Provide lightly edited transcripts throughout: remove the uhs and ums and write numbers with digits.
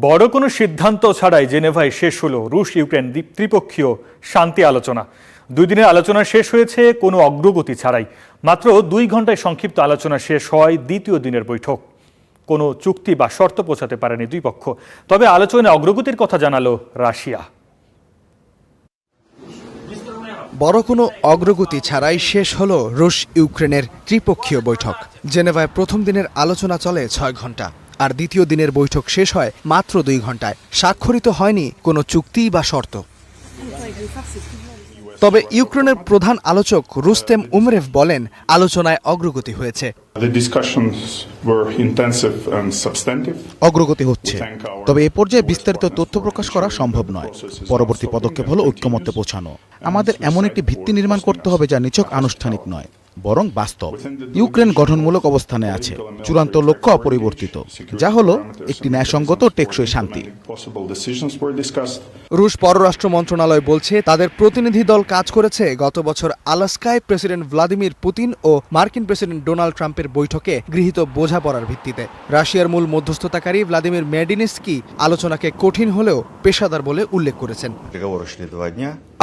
বড় কোনো সিদ্ধান্ত ছাড়াই জেনেভায় শেষ হলো রুশ ইউক্রেন ত্রিপক্ষীয় শান্তি আলোচনা। 2 দিনের আলোচনা শেষ হয়েছে কোনো অগ্রগতি ছাড়াই। মাত্র 2 ঘন্টায় সংক্ষিপ্ত আলোচনা শেষ হয় দ্বিতীয় দিনের বৈঠক। কোনো চুক্তি বা শর্ত পৌঁছাতে পারেনি দুই পক্ষ। তবে আলোচনায় অগ্রগতির কথা জানালো রাশিয়া। বড় কোনো অগ্রগতি ছাড়াই শেষ হলো রুশ ইউক্রেনের ত্রিপক্ষীয় বৈঠক। জেনেভায় প্রথম দিনের আলোচনা চলে 6 ঘন্টা, আর দ্বিতীয় দিনের বৈঠক শেষ হয় মাত্র 2 ঘন্টায়। স্বাক্ষরিত হয়নি কোনো চুক্তি বা শর্ত। তবে ইউক্রেনের প্রধান আলোচক রুস্তেম উমরেভ বলেন, আলোচনায় অগ্রগতি হয়েছে। অগ্রগতি হচ্ছে, তবে এ পর্যায়ে বিস্তারিত তথ্য প্রকাশ করা সম্ভব নয়। পরবর্তী পদক্ষেপ হলো ঐক্যমত্যে পৌঁছানো। আমাদের এমন একটি ভিত্তি নির্মাণ করতে হবে যা নিছক আনুষ্ঠানিক নয়, বরং বাস্তব। ইউক্রেন গঠনমূলক অবস্থানে আছে, চূড়ান্ত লক্ষ্য অপরিবর্তিত, যা হলো একটি ন্যায়সঙ্গত টেকসই শান্তি। রুশ পররাষ্ট্র মন্ত্রণালয় বলছে, তাদের প্রতিনিধি দল কাজ করেছে গত বছর আলাস্কায় প্রেসিডেন্ট ভ্লাদিমির পুতিন ও মার্কিন প্রেসিডেন্ট ডোনাল্ড ট্রাম্পের বৈঠকে গৃহীত বোঝাপড়ার ভিত্তিতে। রাশিয়ার মূল মধ্যস্থতাকারী ভ্লাদিমির মেডিনিস্কি আলোচনাকে কঠিন হলেও পেশাদার বলে উল্লেখ করেছেন।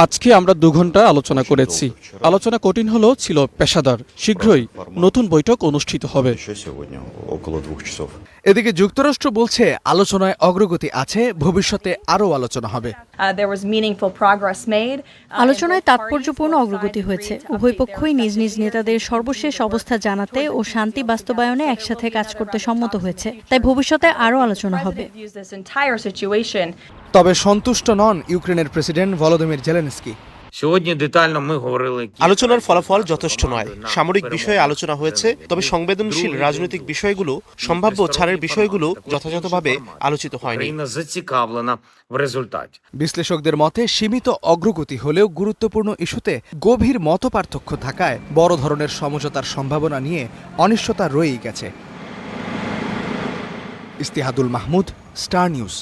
আজকে আমরা 2 ঘন্টা আলোচনা করেছি। আলোচনা কঠিন হলেও ছিল পেশাদার। শীঘ্রই নতুন বৈঠক অনুষ্ঠিত হবে। এদিকে যুক্তরাষ্ট্র বলছে, আলোচনায় অগ্রগতি আছে, ভবিষ্যতে আরও আলোচনা হবে। আলোচনায় তাৎপর্যপূর্ণ অগ্রগতি হয়েছে। উভয় পক্ষই নিজ নিজ নেতাদের সর্বশেষ অবস্থা জানাতে ও শান্তি বাস্তবায়নে একসাথে কাজ করতে সম্মত হয়েছে। তাই ভবিষ্যতে আরও আলোচনা হবে। তবে সন্তুষ্ট নন ইউক্রেনের প্রেসিডেন্ট ভলোদিমির জেলেনস্কি। আলোচনার ফলাফল যথেষ্ট নয়। সামরিক বিষয়ে আলোচনা হয়েছে, তবে সংবেদনশীল রাজনৈতিক বিষয়গুলো, সম্ভাব্য ছাড়ের বিষয়গুলো যথাযথভাবে আলোচিত হয়নি। বিশ্লেষকদের মতে, সীমিত অগ্রগতি হলেও গুরুত্বপূর্ণ ইস্যুতে গভীর মতপার্থক্য থাকায় বড় ধরনের সমঝোতার সম্ভাবনা নিয়ে অনিশ্চয়তা রয়েই গেছে। ইস্তিহাদুল মাহমুদ, স্টার নিউজ।